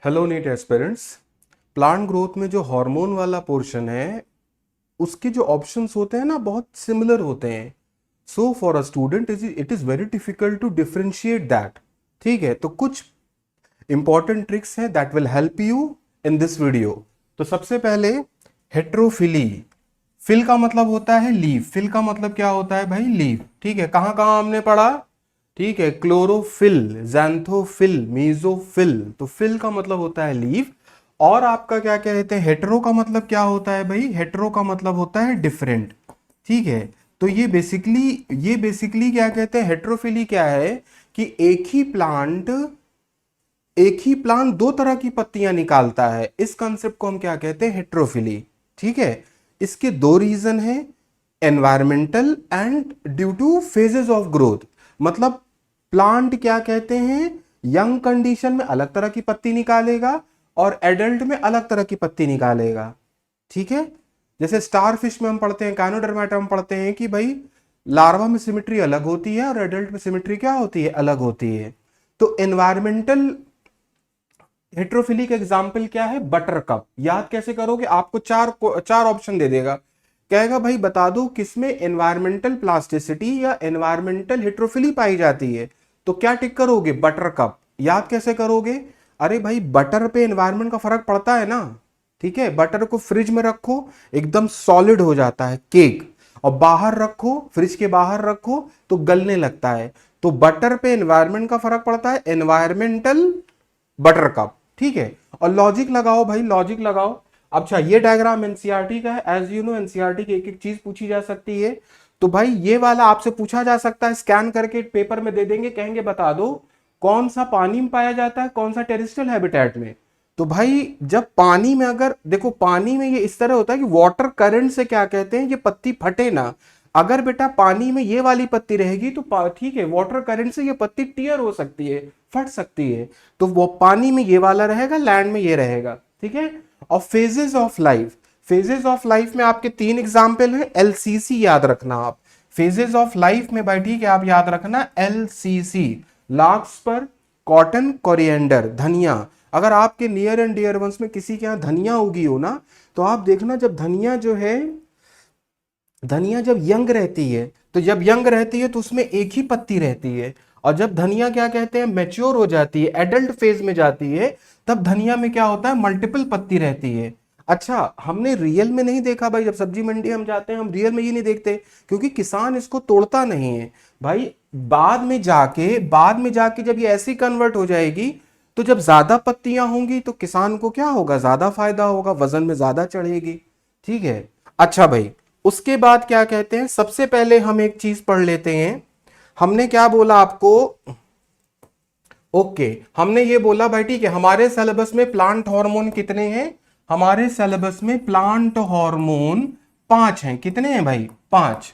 Hello NEET aspirants. Plant growth में जो hormone वाला पोर्शन है उसके जो ऑप्शंस होते हैं ना बहुत सिमिलर होते हैं। So for a student it is very difficult to differentiate that. ठीक है, तो कुछ इंपॉर्टेंट ट्रिक्स हैं that will help you in this video. तो सबसे पहले हेट्रोफिली। फिल का मतलब होता है लीफ। फिल का मतलब क्या होता है भाई? लीफ। ठीक है, कहां कहां हमने पढ़ा? ठीक है, क्लोरोफिल, जैंथोफिल, मीजोफिल। तो फिल का मतलब होता है लीफ। और आपका क्या कहते हैं, हेटेरो का मतलब क्या होता है भाई? हेटेरो का मतलब होता है डिफरेंट। ठीक है, तो ये बेसिकली क्या कहते हैं, हेट्रोफिली क्या है कि एक ही प्लांट दो तरह की पत्तियां निकालता है। इस कंसेप्ट को हम क्या कहते हैं? हेट्रोफिली। ठीक है, इसके दो रीजन है, environmental and due two phases of growth. मतलब प्लांट क्या कहते हैं, यंग कंडीशन में अलग तरह की पत्ती निकालेगा और एडल्ट में अलग तरह की पत्ती निकालेगा। ठीक है, जैसे स्टार फिश में हम पढ़ते हैं, काइनोडर्माटा में पढ़ते हैं कि भाई लार्वा में सिमेट्री अलग होती है और एडल्ट में सिमेट्री क्या होती है? अलग होती है। तो एनवायरमेंटल हेट्रोफिली का एग्जाम्पल क्या है? Butter cup. याद कैसे करोगे? आपको चार ऑप्शन दे देगा, कहेगा भाई बता दो किसमें एनवायरमेंटल प्लास्टिसिटी या एनवायरमेंटल हेट्रोफिली पाई जाती है। तो क्या टिक करोगे? Butter cup. याद कैसे करोगे? अरे भाई बटर पे एनवायरमेंट का फर्क पड़ता है ना। ठीक है, बटर को फ्रिज में रखो एकदम सॉलिड हो जाता है केक, और बाहर रखो, फ्रिज के बाहर रखो तो गलने लगता है। तो बटर पे एनवायरमेंट का फर्क पड़ता है, एनवायरमेंटल बटर कप। ठीक है, और लॉजिक लगाओ भाई, लॉजिक लगाओ। अच्छा, ये डायग्राम एनसीईआरटी का है। एज यू नो एनसीईआरटी की एक एक चीज पूछी जा सकती है। तो भाई ये वाला आपसे पूछा जा सकता है, स्कैन करके पेपर में दे देंगे, कहेंगे बता दो कौन सा पानी में पाया जाता है, कौन सा टेरेस्ट्रियल हैबिटेट में। तो भाई जब पानी में, अगर देखो पानी में ये इस तरह होता है कि वाटर करंट से क्या कहते हैं, ये पत्ती फटे ना। अगर बेटा पानी में ये वाली पत्ती रहेगी तो ठीक है, वाटर करंट से ये पत्ती टीयर हो सकती है, फट सकती है। तो वो पानी में ये वाला रहेगा, लैंड में ये रहेगा। ठीक है, और phases of life, phases of life में आपके तीन एग्जाम्पल हैं। एलसीसी याद रखना आप, फेजेस ऑफ लाइफ में भाई। ठीक है, आप याद रखना एलसीसी, लार्क्स पर कॉटन, कोरिएंडर, धनिया। अगर आपके नियर एंड डियर वंस में किसी के यहाँ धनिया उगी हो ना, तो आप देखना जब धनिया जो है, धनिया जब यंग रहती है, तो जब यंग रहती है तो उसमें एक ही पत्ती रहती है। और जब धनिया क्या कहते हैं, मैच्योर हो जाती है, एडल्ट फेज में जाती है, तब धनिया में क्या होता है, मल्टीपल पत्ती रहती है। अच्छा, हमने रियल में नहीं देखा भाई, जब सब्जी मंडी हम जाते हैं हम रियल में ये नहीं देखते, क्योंकि किसान इसको तोड़ता नहीं है भाई। बाद में जाके जब ये ऐसी कन्वर्ट हो जाएगी, तो जब ज्यादा पत्तियां होंगी तो किसान को क्या होगा, ज्यादा फायदा होगा, वजन में ज्यादा चढ़ेगी। ठीक है, अच्छा भाई, उसके बाद क्या कहते हैं, सबसे पहले हम एक चीज पढ़ लेते हैं। हमने क्या बोला आपको? ओके, हमने ये बोला भाई, ठीक है, हमारे सिलेबस में प्लांट हार्मोन कितने हैं? हमारे सिलेबस में प्लांट हार्मोन 5 हैं। कितने हैं भाई? 5।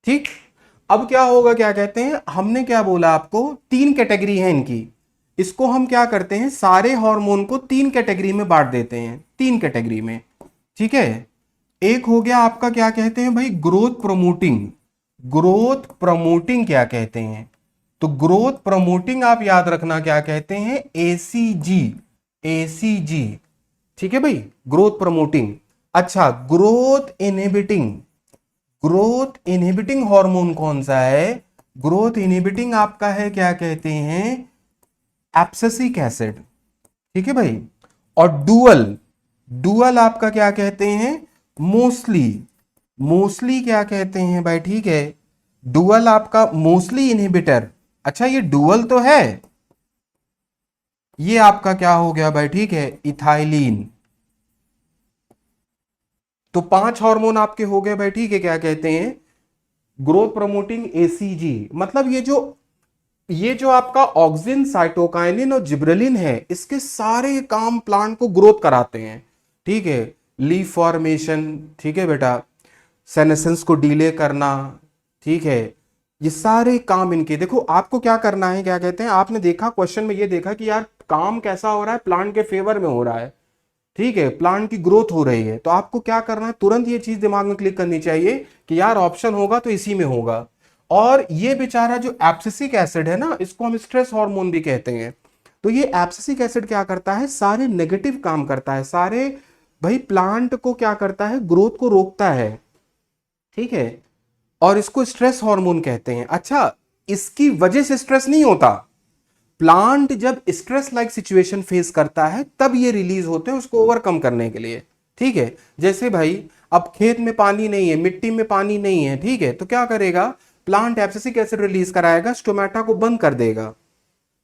ठीक, अब क्या होगा, क्या कहते हैं, हमने क्या बोला आपको, 3 कैटेगरी है इनकी। इसको हम क्या करते हैं, सारे हार्मोन को 3 कैटेगरी में बांट देते हैं, 3 कैटेगरी में। ठीक है, एक हो गया आपका क्या कहते हैं भाई, ग्रोथ प्रमोटिंग। ग्रोथ प्रमोटिंग क्या कहते हैं? तो ग्रोथ प्रमोटिंग आप याद रखना क्या कहते हैं, एसीजी। एसीजी, ठीक है भाई, ग्रोथ प्रमोटिंग। अच्छा, ग्रोथ इनहिबिटिंग हार्मोन कौन सा है? ग्रोथ इनहिबिटिंग आपका है क्या कहते हैं, एब्सिसिक एसिड। ठीक है भाई, और डुअल, डुअल आपका क्या कहते हैं, मोस्टली। मोस्टली क्या कहते हैं भाई? ठीक है, डुअल आपका मोस्टली इनहिबिटर। अच्छा, ये डुअल तो है, ये आपका क्या हो गया भाई? ठीक है, इथाइलिन। तो 5 हार्मोन आपके हो गए भाई। ठीक है, क्या कहते हैं, ग्रोथ प्रमोटिंग एसीजी। मतलब ये जो आपका ऑक्सिन, साइटोकाइनिन और जिब्रेलिन है, इसके सारे काम प्लांट को ग्रोथ कराते हैं। ठीक है, लीफ फॉर्मेशन, ठीक है बेटा, सेनेसेंस को डिले करना। ठीक है, ये सारे काम इनके। देखो आपको क्या करना है, क्या कहते हैं, आपने देखा क्वेश्चन में, ये देखा कि यार काम कैसा हो रहा है, प्लांट के फेवर में हो रहा है। ठीक है, प्लांट की ग्रोथ हो रही है, तो आपको क्या करना है, तुरंत ये चीज दिमाग में क्लिक करनी चाहिए कि यार ऑप्शन होगा तो इसी में होगा। और ये बेचारा जो एब्सिसिक एसिड है ना, इसको हम स्ट्रेस हार्मोन भी कहते हैं। तो ये एब्सिसिक एसिड क्या करता है, सारे नेगेटिव काम करता है, सारे भाई प्लांट को क्या करता है, ग्रोथ को रोकता है, ठीक है। और इसको स्ट्रेस हार्मोन कहते हैं। अच्छा, इसकी वजह से स्ट्रेस नहीं होता, प्लांट जब स्ट्रेस लाइक सिचुएशन फेस करता है तब ये रिलीज होते हैं उसको ओवरकम करने के लिए, ठीक है। जैसे भाई अब खेत में पानी नहीं है, मिट्टी में पानी नहीं है, ठीक है, तो क्या करेगा प्लांट, एब्सिसिक एसिड रिलीज कराएगा, स्टोमेटा को बंद कर देगा,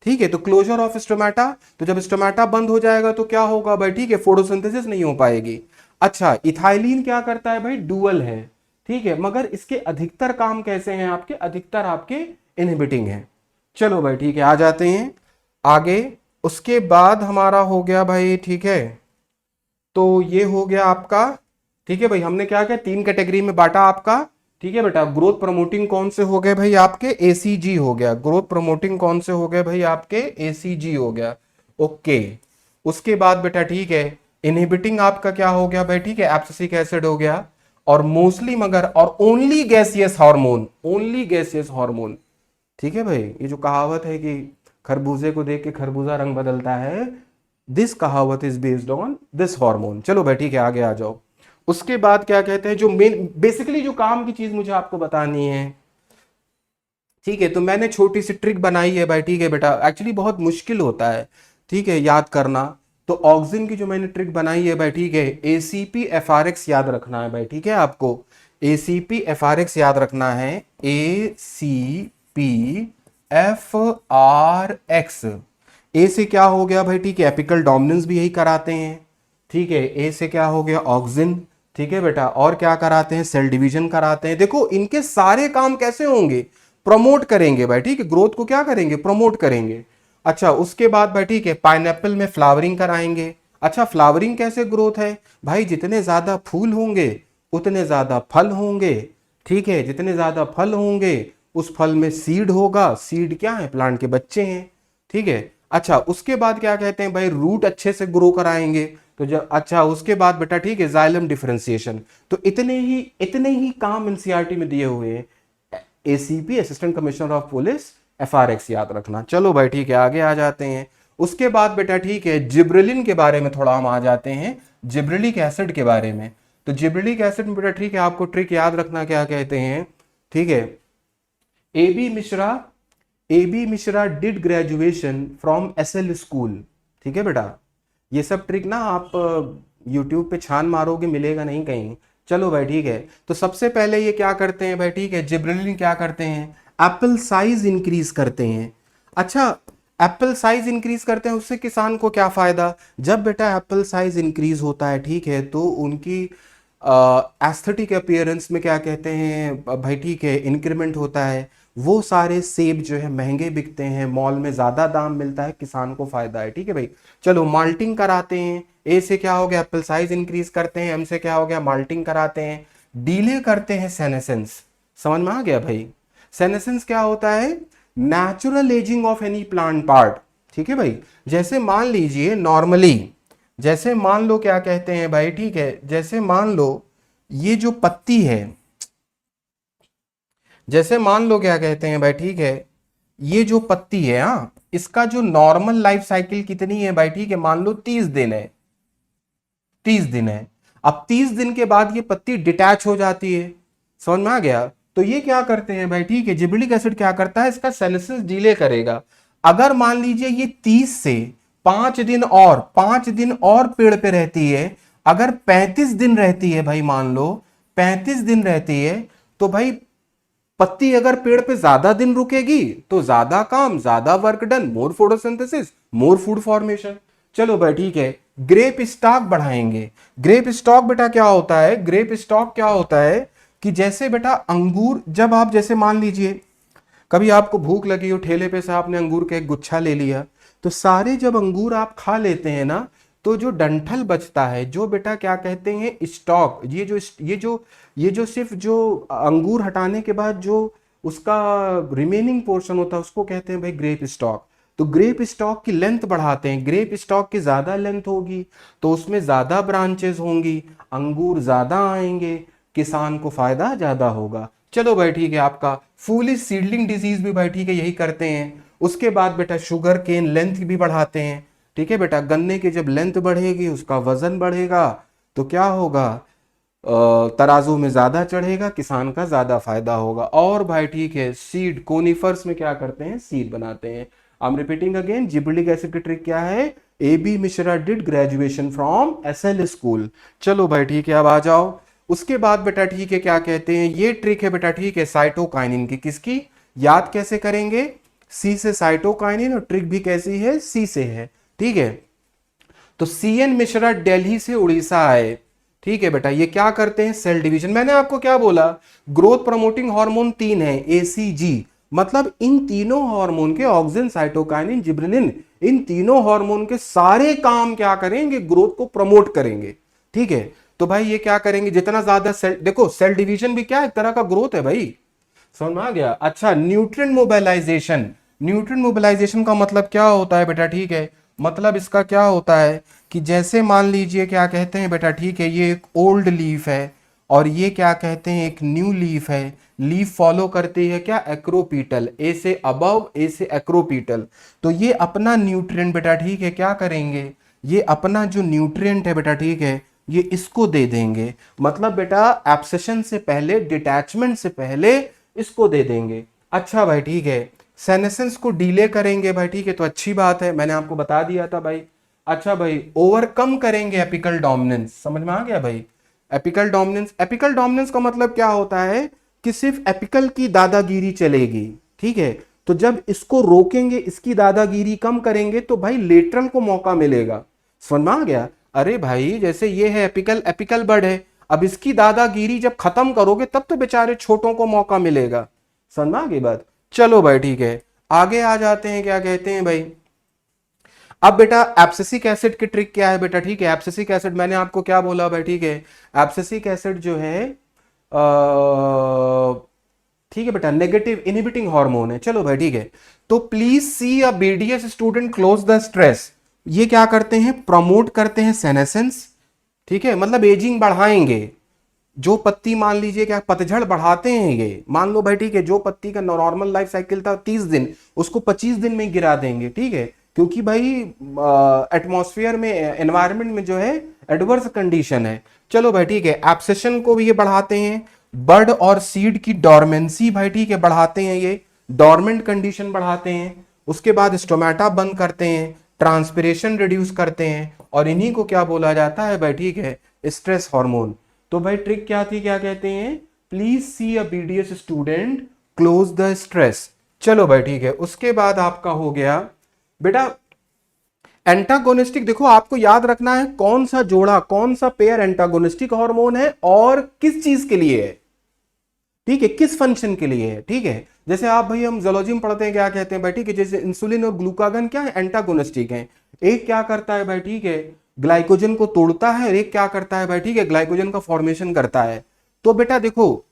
ठीक है। तो क्लोजर ऑफ स्टोमेटा, तो जब स्टोमेटा बंद हो जाएगा तो क्या होगा भाई, ठीक है, फोटोसिंथेसिस नहीं हो पाएगी। अच्छा, इथाइलिन क्या करता है भाई, डुअल है, ठीक है, मगर इसके अधिकतर काम कैसे हैं आपके, अधिकतर आपके इनहिबिटिंग है। चलो भाई ठीक है, आ जाते हैं आगे। उसके बाद हमारा हो गया भाई, ठीक है, तो ये हो गया आपका, ठीक है भाई, हमने क्या किया, 3 कैटेगरी में बांटा आपका, ठीक है बेटा। ग्रोथ प्रमोटिंग कौन से हो गए भाई आपके, एसीजी हो गया, ग्रोथ प्रमोटिंग कौन से हो गए भाई आपके, एसीजी हो गया, ओके। उसके बाद बेटा ठीक है, इनहिबिटिंग आपका क्या हो गया भाई, ठीक है, एब्सिसिक एसिड हो गया, और मोस्टली मगर और only gaseous hormone, only gaseous hormone, ठीक है भाई। ये जो कहावत है कि खरबूजे को देख के खरबूजा रंग बदलता है, दिस कहावत is based on this hormone. चलो भाई ठीक है, आगे आ जाओ। उसके बाद क्या कहते हैं, जो मेन बेसिकली जो काम की चीज मुझे आपको बतानी है, ठीक है, तो मैंने छोटी सी ट्रिक बनाई है भाई, ठीक है बेटा, एक्चुअली बहुत मुश्किल होता है, ठीक है, याद करना। तो ऑक्सिन की जो मैंने ट्रिक बनाई है भाई, ठीक है, एसीपी एफआरएक्स याद रखना है भाई, ठीक है, आपको एसीपी एफआरएक्स याद रखना है, एसीपी एफआरएक्स। ए से क्या हो गया भाई, ठीक है, एपिकल डोमिनेंस भी यही कराते हैं, ठीक है, ए से क्या हो गया, ऑक्सिन, ठीक है बेटा, और क्या कराते हैं, सेल डिवीजन कराते हैं। देखो इनके सारे काम कैसे होंगे, प्रमोट करेंगे भाई, ठीक है, ग्रोथ को क्या करेंगे, प्रमोट करेंगे। अच्छा, उसके बाद भाई ठीक है, पाइनएप्पल में फ्लावरिंग कराएंगे। अच्छा, फ्लावरिंग कैसे ग्रोथ है भाई, जितने ज्यादा फूल होंगे उतने ज्यादा फल होंगे, ठीक है, जितने ज्यादा फल होंगे उस फल में सीड होगा, सीड क्या है, प्लांट के बच्चे हैं, ठीक है। अच्छा, उसके बाद क्या कहते हैं भाई, रूट अच्छे से ग्रो कराएंगे। तो जब, अच्छा, उसके बाद बेटा ठीक है, जाइलम डिफरेंशिएशन। तो इतने ही काम एनसीईआरटी में दिए हुए हैं। ACP assistant commissioner of police, FRX याद रखना। चलो भाई ठीक है, आगे आ जाते हैं। उसके बाद बेटा ठीक है, जिब्रेलिन के बारे में थोड़ा हम आ जाते हैं, जिब्रेलिक एसिड के बारे में। तो जिब्रेलिक एसिड में बेटा ठीक है, आपको ट्रिक याद रखना, क्या कहते हैं, ठीक है, AB Mishra, AB Mishra did graduation from SL school, ठीक है बेटा। ये सब ट्रिक ना आप यूट्यूब पे छान मारोगे, मिलेगा नहीं कहीं। चलो भाई ठीक है, तो सबसे पहले ये क्या करते हैं भाई, ठीक है, जिब्रेलिन क्या करते हैं, एप्पल साइज इंक्रीज करते हैं। अच्छा, एप्पल साइज इंक्रीज करते हैं, उससे किसान को क्या फायदा, जब बेटा एप्पल साइज इंक्रीज होता है, ठीक है, तो उनकी एस्थेटिक अपीयरेंस में क्या कहते हैं भाई, ठीक है, इंक्रीमेंट होता है। वो सारे सेब जो है महंगे बिकते हैं, मॉल में ज्यादा दाम मिलता है, किसान को फायदा है, ठीक है भाई। चलो, माल्टिंग कराते हैं, ए से क्या हो गया, एप्पल साइज इंक्रीज करते हैं, एम से क्या हो गया, माल्टिंग कराते हैं, डीले करते हैं सेनेसेंस। समझ में आ गया भाई, सेनेसेंस क्या होता है, natural ageing of any plant part, ठीक है भाई। जैसे मान लीजिए नॉर्मली, जैसे मान लो क्या कहते हैं भाई, ठीक है, जैसे मान लो ये जो पत्ती है, जैसे मान लो क्या कहते हैं भाई, ठीक है, ये जो पत्ती है, हाँ, इसका जो नॉर्मल लाइफ साइकिल कितनी है भाई, ठीक है, मान लो 30 दिन है, 30 दिन है। अब 30 दिन के बाद ये पत्ती डिटैच हो जाती है, समझ में आ गया। तो ये क्या करते हैं भाई, ठीक है, जिब्रेलिक एसिड क्या करता है, इसका सेनेसिस डिले करेगा। अगर मान लीजिए ये 30 से 5 दिन और पेड़ पे रहती है, अगर 35 दिन रहती है भाई, मान लो 35 दिन रहती है, तो भाई पत्ती अगर पेड़ पे ज्यादा दिन रुकेगी तो ज्यादा काम, ज्यादा वर्क डन, मोर फोटोसिंथेसिस, मोर फूड फॉर्मेशन। चलो भाई ठीक है, ग्रेप स्टॉक बढ़ाएंगे। ग्रेप स्टॉक बेटा क्या होता है, ग्रेप स्टॉक क्या होता है कि जैसे बेटा अंगूर, जब आप जैसे मान लीजिए कभी आपको भूख लगी हो, ठेले पे से आपने अंगूर का एक गुच्छा ले लिया, तो सारे जब अंगूर आप खा लेते हैं ना, तो जो डंठल बचता है, जो बेटा क्या कहते हैं स्टॉक, ये जो सिर्फ जो अंगूर हटाने के बाद जो उसका रिमेनिंग पोर्शन होता है, उसको कहते हैं भाई ग्रेप स्टॉक। तो ग्रेप स्टॉक की लेंथ बढ़ाते हैं, ग्रेप स्टॉक की ज्यादा लेंथ होगी तो उसमें ज्यादा ब्रांचेस होंगी, अंगूर ज्यादा आएंगे, किसान को फायदा ज्यादा होगा। चलो भाई ठीक है, आपका फूलिश सीडलिंग डिजीज भी भाई ठीक है यही करते हैं। उसके बाद बेटा शुगर केन लेंथ भी बढ़ाते हैं। ठीक है बेटा, गन्ने की जब लेंथ बढ़ेगी उसका वजन बढ़ेगा तो क्या होगा, तराजू में ज्यादा चढ़ेगा, किसान का ज्यादा फायदा होगा। और भाई ठीक है, सीड कोनिफर्स में क्या करते हैं, सीड बनाते हैं। I am repeating again, gibberellic acid की ट्रिक क्या है, A B Mishra did graduation from SL school. चलो भाई ठीक है, अब आ जाओ। उसके बाद बेटा ठीक है क्या कहते हैं, ये ट्रिक है बेटा ठीक है साइटोकाइनिन की, किसकी, याद कैसे करेंगे, सी से साइटोकाइनिन, और ट्रिक भी कैसी है, सी से है। ठीक है, तो सी एन मिश्रा दिल्ली से उड़ीसा आए। ठीक है बेटा, ये क्या करते हैं, सेल डिवीजन। मैंने आपको क्या बोला, ग्रोथ प्रमोटिंग हार्मोन तीन है, एसीजी, मतलब इन तीनों हार्मोन के, ऑक्सिन साइटोकाइनिन जिब्रेलिन, इन तीनों हार्मोन के सारे काम क्या करेंगे, ग्रोथ को प्रमोट करेंगे। ठीक है, तो भाई ये क्या करेंगे, जितना ज्यादा सेल, देखो सेल डिवीजन भी क्या एक तरह का ग्रोथ है भाई, समझ में आ गया। अच्छा, न्यूट्रिएंट मोबिलाइजेशन, न्यूट्रिएंट मोबिलाइजेशन का मतलब क्या होता है बेटा ठीक है, मतलब इसका क्या होता है कि जैसे मान लीजिए क्या कहते हैं बेटा ठीक है, ये एक ओल्ड लीफ है और ये क्या कहते हैं एक न्यू लीफ है, लीफ फॉलो करती है क्या, एक्रोपीटल, ए से अबव, ए से एक्रोपीटल। तो ये अपना न्यूट्रिएंट बेटा ठीक है क्या करेंगे, ये अपना जो न्यूट्रिएंट है बेटा ठीक है, ये इसको दे देंगे। मतलब बेटा एब्सेशन से पहले, डिटैचमेंट से पहले इसको दे देंगे। अच्छा भाई ठीक है, सेनेसेंस को डिले करेंगे भाई ठीक है, तो अच्छी बात है, मैंने आपको बता दिया था भाई। अच्छा भाई, ओवरकम करेंगे एपिकल डोमिनेंस, समझ में आ गया भाई। एपिकल डोमिनेंस, एपिकल डोमिनेंस का मतलब क्या होता है कि सिर्फ एपिकल की दादागिरी चलेगी। ठीक है, तो जब इसको रोकेंगे, इसकी दादागिरी कम करेंगे, तो भाई लेटरल को मौका मिलेगा। समझ में आ गया। अरे भाई जैसे ये है एपिकल, एपिकल बर्ड है, अब इसकी दादागिरी जब खत्म करोगे तब तो बेचारे छोटों को मौका मिलेगा। समझ में आ गई बात। चलो भाई ठीक है, आगे आ जाते हैं, क्या कहते हैं भाई, अब बेटा एब्सिसिक एसिड की ट्रिक क्या है बेटा ठीक है। एब्सिसिक एसिड मैंने आपको क्या बोला भाई ठीक है, एब्सिसिक एसिड जो है ठीक है बेटा नेगेटिव इनहिबिटिंग हार्मोन है। चलो भाई ठीक है, तो please see a BDS student close the stress, ये क्या करते हैं, प्रमोट करते हैं सेनेसेंस। ठीक है, मतलब एजिंग बढ़ाएंगे। जो पत्ती मान लीजिए क्या पतझड़ बढ़ाते हैं, ये मान लो भाई ठीक है, जो पत्ती का नॉर्मल लाइफ साइकिल था 30 दिन, उसको 25 दिन में गिरा देंगे। ठीक है, क्योंकि भाई एटमॉस्फेयर में, एनवायरनमेंट में जो है एडवर्स कंडीशन है। चलो भाई ठीक है, एब्सेशन को भी ये बढ़ाते हैं, बर्ड और सीड की डॉर्मेंसी भाई ठीक है बढ़ाते हैं, ये डॉर्मेंट कंडीशन बढ़ाते हैं। उसके बाद स्टोमेटा बंद करते हैं, ट्रांसपिरेशन रिड्यूस करते हैं, और इन्हीं को क्या बोला जाता है भाई ठीक है, स्ट्रेस हार्मोन। तो भाई ट्रिक क्या थी, क्या कहते हैं, please see a BDS student close the stress. चलो भाई ठीक है, उसके बाद आपका हो गया बेटा एंटागोनिस्टिक। देखो आपको याद रखना है कौन सा जोड़ा, कौन सा पेयर एंटागोनिस्टिक हार्मोन है और किस चीज के लिए है। ठीक है, किस फंक्शन के लिए है। ठीक है, जैसे आप भाई हम जोलॉजी में पढ़ते हैं, क्या कहते हैं भाई ठीक है, जैसे इंसुलिन और ग्लूकागन क्या है, एंटागोनिस्टिक है। एक क्या करता है भाई ठीक है, ग्लाइकोजन को तोड़ता है, और एक क्या करता है भाई ठीक है, ग्लाइकोजन का फॉर्मेशन करता है। तो बेटा देखो,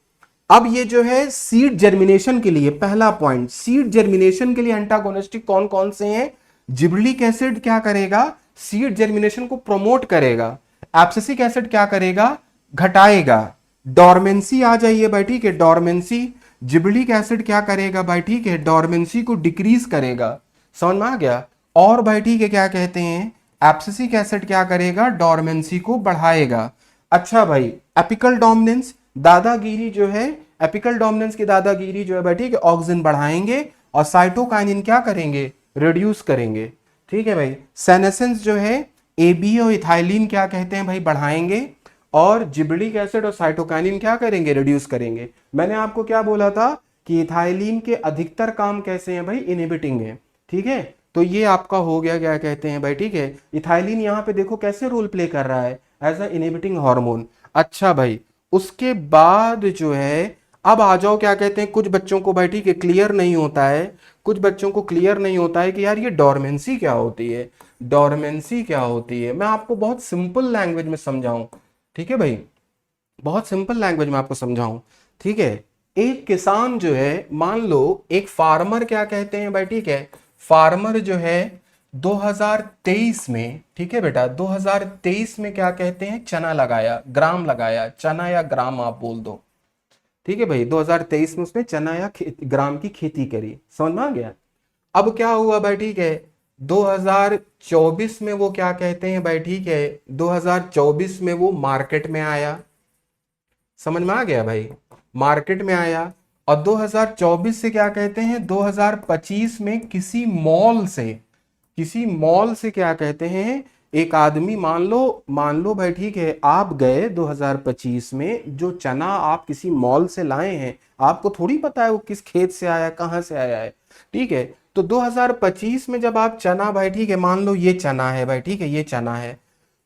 अब ये जो है सीड जर्मिनेशन के लिए, पहला पॉइंट, सीड जर्मिनेशन के लिए एंटागोनिस्टिक कौन कौन से हैं, जिबरेलिक एसिड क्या करेगा, सीड जर्मिनेशन को प्रमोट करेगा। एब्सिसिक एसिड क्या करेगा, घटाएगा। डॉर्मेंसी आ जाइए भाई ठीक है, डॉर्मेंसी, जिबरेलिक एसिड क्या करेगा भाई ठीक है, डॉर्मेंसी को डिक्रीज करेगा। समझ में आ गया। और भाई ठीक है क्या कहते हैं, एब्सिसिक एसिड क्या करेगा, डॉर्मेंसी को बढ़ाएगा। अच्छा भाई, एपिकल डोमिनेंस, दादागिरी जो है, एपिकल डोमिनेंस की दादागिरी जो है भाई ठीक है, ऑक्सिन बढ़ाएंगे, और साइटोकाइनिन क्या करेंगे, रिड्यूस करेंगे। ठीक है भाई, सेनेसेंस जो है, एबी और इथाइलिन क्या कहते हैं भाई, बढ़ाएंगे, और जिबरेलिक एसिड और साइटोकाइनिन क्या करेंगे, रिड्यूस करेंगे। मैंने आपको क्या बोला था कि इथाइलिन के अधिकतर काम कैसे हैं भाई, इनहिबिटिंग है। ठीक है, तो ये आपका हो गया, क्या कहते हैं भाई ठीक है, इथाइलिन यहाँ पे देखो कैसे रोल प्ले कर रहा है, एज अ इनहिबिटिंग हार्मोन। अच्छा भाई, उसके बाद जो है, अब आ जाओ, क्या कहते हैं, कुछ बच्चों को भाई ठीक है क्लियर नहीं होता है, कुछ बच्चों को क्लियर नहीं होता है कि यार ये डोरमेंसी क्या होती है, डोरमेंसी क्या होती है। मैं आपको बहुत सिंपल लैंग्वेज में समझाऊं, ठीक है भाई, बहुत सिंपल लैंग्वेज में आपको समझाऊं। ठीक है, एक किसान जो है, मान लो एक फार्मर, क्या कहते हैं भाई ठीक है, फार्मर जो है 2023 में, ठीक है बेटा 2023 में क्या कहते हैं, चना लगाया, ग्राम लगाया, चना या ग्राम आप बोल दो। ठीक है भाई, 2023 में उसने चना या ग्राम की खेती करी। समझ में आ गया। अब क्या हुआ भाई, ठीक है, 2024 में वो क्या कहते हैं भाई, ठीक है, 2024 में वो मार्केट में आया, समझ में आ गया भाई, मार्केट में आया। और 2024 से क्या कहते हैं, 2025 में किसी मॉल से क्या कहते हैं, एक आदमी, मान लो भाई, ठीक है, आप गए 2025 में, जो चना आप किसी मॉल से लाए हैं, आपको थोड़ी पता है वो किस खेत से आया, कहाँ से आया है, ठीक है। तो 2025 में जब आप चना भाई, ठीक है, मान लो ये चना है भाई, ठीक है, ये चना है,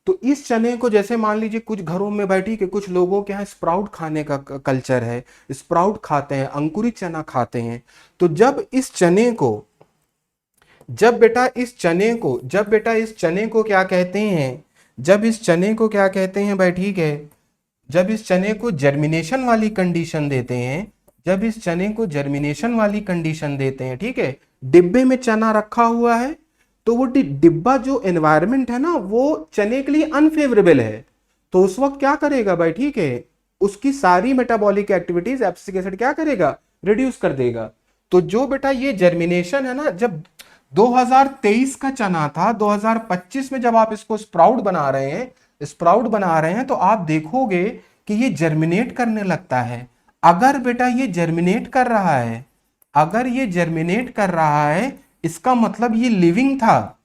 तो इस चने को जैसे मान लीजिए कुछ घरों में भाई, ठीक है, कुछ लोगों के यहाँ स्प्राउट खाने का कल्चर है, स्प्राउट खाते हैं, अंकुरित चना खाते हैं। तो जब बेटा इस चने को क्या कहते हैं, जब इस चने को क्या कहते हैं भाई, ठीक है, जब इस चने को जर्मिनेशन वाली कंडीशन देते हैं, जब इस चने को जर्मिनेशन वाली कंडीशन देते हैं, ठीक है, डिब्बे में चना रखा हुआ है, तो वो डिब्बा जो एनवायरनमेंट है ना, वो चने के लिए अनफेवरेबल है। तो उस वक्त क्या करेगा भाई, ठीक है, उसकी सारी मेटाबॉलिक एक्टिविटीज एब्सिक एसिड क्या करेगा, रिड्यूस कर देगा। तो जो बेटा ये जर्मिनेशन है ना, जब 2023 का चना था, 2025 में जब आप इसको स्प्राउट बना रहे हैं तो आप देखोगे कि ये जर्मिनेट करने लगता है। अगर बेटा ये जर्मिनेट कर रहा है, अगर ये जर्मिनेट कर रहा है, इसका मतलब ये लिविंग था,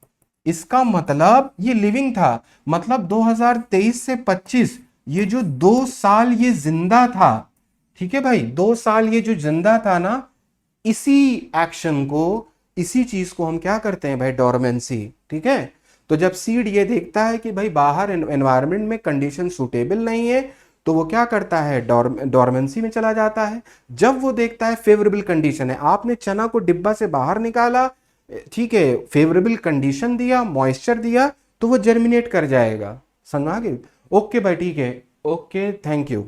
इसका मतलब ये लिविंग था, मतलब 2023 से 25 ये जो 2 साल ये जिंदा था, ठीक है भाई, 2 साल ये जो जिंदा था ना, इसी एक्शन को, इसी चीज को हम क्या करते हैं भाई, डोरमेंसी, ठीक है। तो जब सीड ये देखता है कि भाई बाहर एनवायरनमेंट में कंडीशन सूटेबल नहीं है, तो वो क्या करता है, डोरमेंसी में चला जाता है। जब वो देखता है फेवरेबल कंडीशन है, आपने चना को डिब्बा से बाहर निकाला, ठीक है, फेवरेबल कंडीशन दिया, मॉइस्चर दिया, तो वो जर्मिनेट कर जाएगा। समझ आ गई? ओके भाई, ठीक है, ओके, थैंक यू।